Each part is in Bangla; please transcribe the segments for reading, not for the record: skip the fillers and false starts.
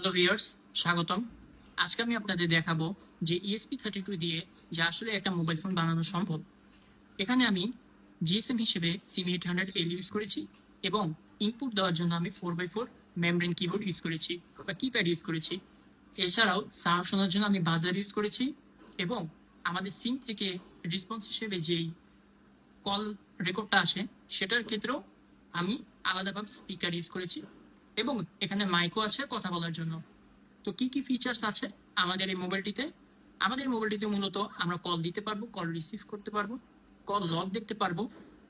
হ্যালো ভিউয়ার্স, স্বাগতম। আজকে আমি আপনাদের দেখাবো যে ESP32 দিয়ে যে আসলে একটা মোবাইল ফোন বানানো সম্ভব। এখানে আমি জিএসএম হিসেবে সিম 800L ইউজ করেছি এবং ইনপুট দেওয়ার জন্য আমি 4x4 মেমব্রেন কিবোর্ড ইউজ করেছি বা কিপ্যাড ইউজ করেছি। এছাড়াও সাউন্ড শোনার জন্য আমি বাজার ইউজ করেছি এবং আমাদের সিম থেকে রেসপন্স হিসেবে যেই কল রেকর্ডটা আসে সেটার ক্ষেত্রেও আমি আলাদাভাবে স্পিকার ইউজ করেছি এবং এখানে মাইকও আছে কথা বলার জন্য। তো কি কি ফিচার্স আছে আমাদের এই মোবাইলটিতে? আমাদের মোবাইলটিতে মূলত আমরা কল দিতে পারবো, কল রিসিভ করতে পারবো, কল লগ দেখতে পারবো,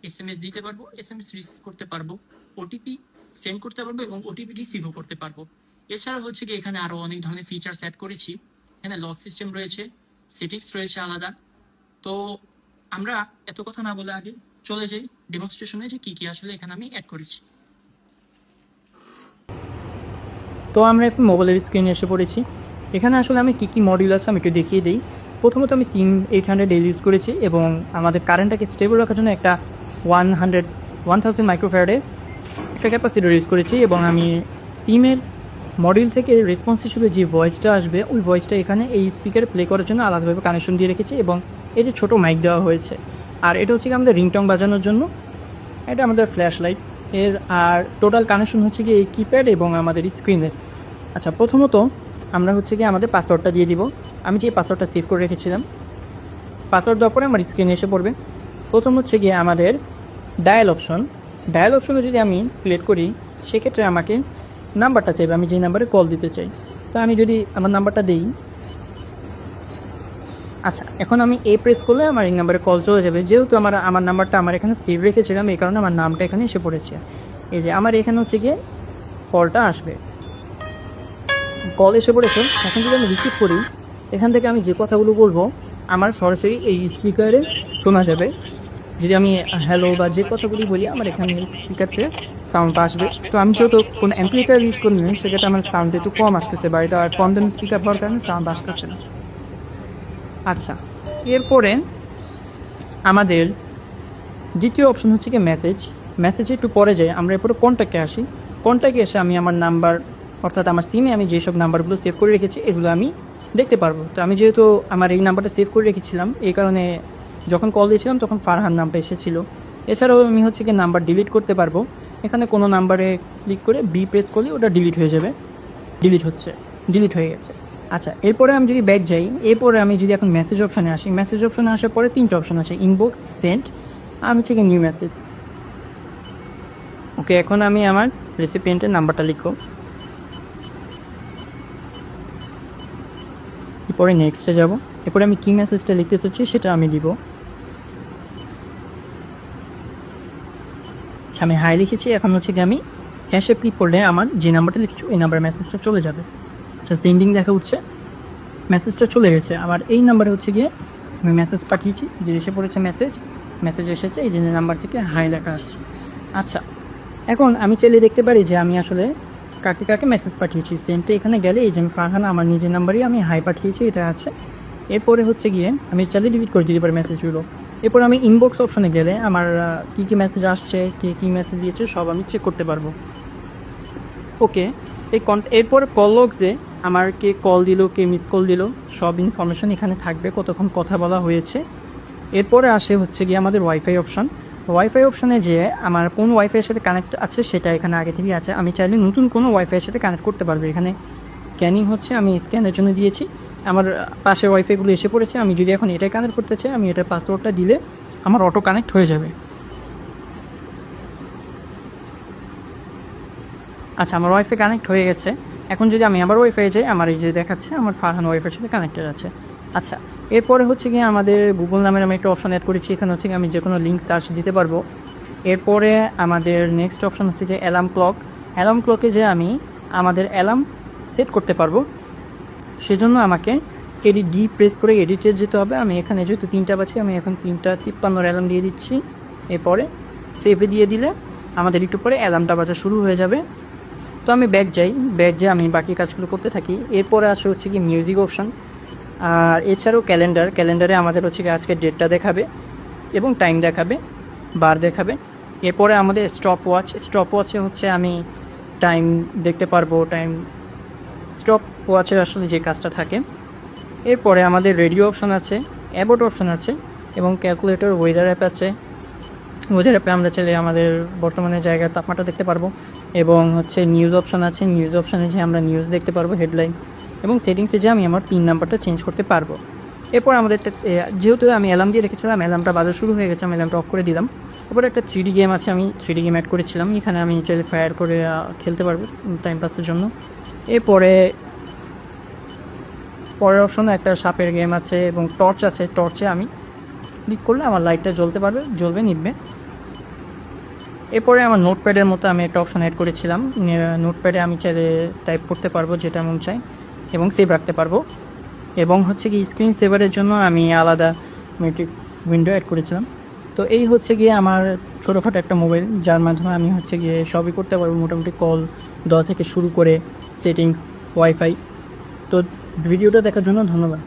এসএমএস দিতে পারবো, এসএমএস রিসিভ করতে পারবো, ওটিপি সেন্ড করতে পারবো এবং ওটিপি রিসিভও করতে পারবো। এছাড়া হচ্ছে কি এখানে আরো অনেক ধরনের ফিচার্স অ্যাড করেছি। এখানে লক সিস্টেম রয়েছে, সেটিংস রয়েছে আলাদা। তো আমরা এত কথা না বলে আগে চলে যাই ডেমনস্ট্রেশনে যে কি কি আসলে এখানে আমি অ্যাড করেছি। তো আমরা এখন মোবাইলের স্ক্রিনে এসে পড়েছি। এখানে আসলে আমি কী কী মডিউল আছে আমি একটু দেখিয়ে দিই। প্রথমত আমি সিম 800L ইউজ করেছি এবং আমাদের কারেন্টটাকে স্টেবল রাখার জন্য একটা 1000 মাইক্রোফ্যারাডে একটা ক্যাপাসিটর ইউজ করেছি এবং আমি সিমের মডিউল থেকে রেসপন্স হিসেবে যে ভয়েসটা আসবে ওই ভয়েসটা এখানে এই স্পিকারে প্লে করার জন্য আলাদাভাবে কানেকশন দিয়ে রেখেছি এবং এই যে ছোটো মাইক দেওয়া হয়েছে। আর এটা হচ্ছে কি আমাদের রিংটং বাজানোর জন্য, এটা আমাদের ফ্ল্যাশ লাইট এর। আর টোটাল কানেকশন হচ্ছে কি এই কিপ্যাড এবং আমাদের স্ক্রিনের। আচ্ছা, প্রথমত আমরা হচ্ছে কি আমাদের পাসওয়ার্ডটা দিয়ে দিব। আমি যে পাসওয়ার্ডটা সেভ করে রেখেছিলাম, পাসওয়ার্ড দেওয়ার পরে আমার স্ক্রিনে এসে পড়বে। প্রথম হচ্ছে গিয়ে আমাদের ডায়াল অপশন। ডায়াল অপশনে যদি আমি সিলেক্ট করি সেক্ষেত্রে আমাকে নাম্বারটা চাইবে, আমি যে নাম্বারে কল দিতে চাই। তো আমি যদি আমার নাম্বারটা দিই, আচ্ছা এখন আমি প্রেস করলে আমার এই নাম্বারে কল চলে যাবে। যেহেতু আমার নাম্বারটা আমার এখানে সেভ রেখেছিলাম এই কারণে আমার নামটা এখানে এসে পড়েছে। এই যে আমার এখানে হচ্ছে গিয়ে কলটা আসবে, কল এসে পড়েছে। এখন যদি আমি রিসিভ করি, এখান থেকে আমি যে কথাগুলো বলবো আমার সরাসরি এই স্পিকারে শোনা যাবে। যদি আমি হ্যালো বা যে কথাগুলি বলি আমার এখানে স্পিকারতে সাউন্ডটা আসবে। তো আমি যেহেতু কোনো অ্যাম্প্লিফায়ার ইউজ করি না সেক্ষেত্রে আমার সাউন্ড একটু কম আসতেছে বা এটা কম দামি স্পিকার হওয়ার কারণে সাউন্ড আসতেছে না। আচ্ছা, এরপরে আমাদের দ্বিতীয় অপশন হচ্ছে কি মেসেজ। মেসেজে একটু পরে যাই, আমরা এরপরে কন্ট্যাক্টে আসি। কন্ট্যাক্টে এসে আমি আমার নাম্বার, অর্থাৎ আমার সিমে আমি যেসব নাম্বারগুলো সেভ করে রেখেছি এগুলো আমি দেখতে পারবো। তো আমি যেহেতু আমার এই নাম্বারটা সেভ করে রেখেছিলাম এই কারণে যখন কল দিয়েছিলাম তখন ফারহান নামটা এসেছিল। এছাড়াও আমি হচ্ছে কি নাম্বার ডিলিট করতে পারবো। এখানে কোনো নাম্বারে ক্লিক করে প্রেস করলে ওটা ডিলিট হয়ে যাবে। ডিলিট হয়ে গেছে। আচ্ছা, এরপরে আমি যদি ব্যাক যাই, এরপরে আমি যদি এখন মেসেজ অপশানে আসি, মেসেজ অপশানে আসার পরে তিনটা অপশান আছে, ইনবক্স, সেন্ড, আমি হচ্ছে কি নিউ মেসেজ। ওকে, এখন আমি আমার রেসিপিয়েন্টের নাম্বারটা লিখব, এরপরে নেক্সটে যাব। এরপরে আমি কী মেসেজটা লিখতে চাচ্ছি সেটা আমি দিব। আচ্ছা, আমি হাই লিখেছি। এখন হচ্ছে কি আমি ক্যাশে ক্লিক করলে আমার যে নাম্বারটা লিখছি এই নাম্বারে মেসেজটা চলে যাবে। আচ্ছা, সেন্ডিং দেখা হচ্ছে, মেসেজটা চলে গেছে। আমার এই নাম্বারে হচ্ছে গিয়ে আমি মেসেজ পাঠিয়েছি, যে এসে পড়েছে মেসেজ এসেছে, এই যে নাম্বার থেকে হাই লেখা আসছে। আচ্ছা, এখন আমি চাইলে দেখতে পারি যে আমি আসলে কাকে কাকে মেসেজ পাঠিয়েছি। সেন্টে এখানে গেলে এই যে আমি ফারহান আমার নিজের নাম্বারই আমি হাই পাঠিয়েছি, এটা আছে। এরপরে হচ্ছে গিয়ে আমি চাইলে ডিলিট করে দিতে পারি মেসেজগুলো। এরপর আমি ইনবক্স অপশনে গেলে আমার কী কী মেসেজ আসছে, কে কী মেসেজ দিয়েছে সব আমি চেক করতে পারবো। ওকে, এরপর কল লগসে আমার কে কল দিল, কে মিস কল দিল সব ইনফরমেশন এখানে থাকবে, কতক্ষণ কথা বলা হয়েছে। এরপরে আসে হচ্ছে গিয়ে আমাদের ওয়াইফাই অপশন। ওয়াইফাই অপশানে যে আমার কোন ওয়াইফাইয়ের সাথে কানেক্ট আছে সেটা এখানে আগে থেকেই আছে। আমি চাইলে নতুন কোনো ওয়াইফাইয়ের সাথে কানেক্ট করতে পারবো। এখানে স্ক্যানিং হচ্ছে, আমি স্ক্যানের জন্য দিয়েছি, আমার পাশে ওয়াইফাইগুলো এসে পড়েছে। আমি যদি এখন এটাই কানেক্ট করতে চাই আমি এটার পাসওয়ার্ডটা দিলে আমার অটো কানেক্ট হয়ে যাবে। আচ্ছা, আমার ওয়াইফাই কানেক্ট হয়ে গেছে। এখন যদি আমি আবার ওয়াইফাই যাই, আমার এই যে দেখাচ্ছে আমার ফারহান ওয়াইফাইয়ের সাথে কানেক্টেড আছে। আচ্ছা, এরপরে হচ্ছে গিয়ে আমাদের গুগল নামের আমি একটা অপশন অ্যাড করেছি। এখানে হচ্ছে আমি যে কোনো লিঙ্ক সার্চ দিতে পারবো। এরপরে আমাদের নেক্সট অপশন হচ্ছে যে অ্যালার্ম ক্লক। অ্যালার্ম ক্লকে যে আমি আমাদের অ্যালার্ম সেট করতে পারবো, সেজন্য আমাকে ডি প্রেস করে এডিটে যেতে হবে। আমি এখানে যেহেতু 3টা বাজে, আমি এখন 3:53 অ্যালার্ম দিয়ে দিচ্ছি। এরপরে সেভে দিয়ে দিলে আমাদের একটু পরে অ্যালার্মটা বাজা শুরু হয়ে যাবে। তো আমি ব্যাক যাই, ব্যাক যেয়ে আমি বাকি কাজগুলো করতে থাকি। এরপরে আসে হচ্ছে কি মিউজিক অপশান। আর এছাড়াও ক্যালেন্ডারে আমাদের হচ্ছে কি আজকের ডেটটা দেখাবে এবং টাইম দেখাবে, বার দেখাবে। এরপরে আমাদের স্টপ ওয়াচে হচ্ছে আমি টাইম দেখতে পারবো, টাইম স্টপ ওয়াচের আসলে যে কাজটা থাকে। এরপরে আমাদের রেডিও অপশন আছে, অ্যাবাউট অপশন আছে এবং ক্যালকুলেটর, ওয়েদার অ্যাপ আছে। ওয়েদার অ্যাপে আমরা চাইলে আমাদের বর্তমানে জায়গার তাপমাত্রা দেখতে পারবো এবং হচ্ছে নিউজ অপশন আছে, নিউজ অপশানে যে আমরা নিউজ দেখতে পারবো, হেডলাইন, এবং সেটিংসে যে আমি আমার পিন নাম্বারটা চেঞ্জ করতে পারবো। এরপর আমাদের যেহেতু আমি অ্যালার্ম দিয়ে রেখেছিলাম, অ্যালার্মটা বাজা শুরু হয়ে গেছে, আমি অ্যালার্মটা অফ করে দিলাম। এরপর একটা 3D গেম আছে, আমি 3D গেম অ্যাড করেছিলাম, এখানে আমি চাইলে ফায়ার করে খেলতে পারবো টাইম পাসের জন্য। এরপরে পরের অপশনে একটা সাপের গেম আছে এবং টর্চ আছে, টর্চে আমি ক্লিক করলে আমার লাইটটা জ্বলবে নিভবে। এরপরে আমার নোটপ্যাডের মতো আমি একটা অপশন অ্যাড করেছিলাম, নোটপ্যাডে আমি চাইলে টাইপ করতে পারবো যেটা মন চাই এবং সেভ রাখতে পারবো। এবং হচ্ছে কি স্ক্রিন সেভারের জন্য আমি আলাদা ম্যাট্রিক্স উইন্ডো অ্যাড করেছিলাম। তো এই হচ্ছে গিয়ে আমার ছোটোখাটো একটা মোবাইল, যার মাধ্যমে আমি হচ্ছে গিয়ে সবই করতে পারবো, মোটামুটি কল দেওয়া থেকে শুরু করে সেটিংস, ওয়াইফাই। তো ভিডিওটা দেখার জন্য ধন্যবাদ।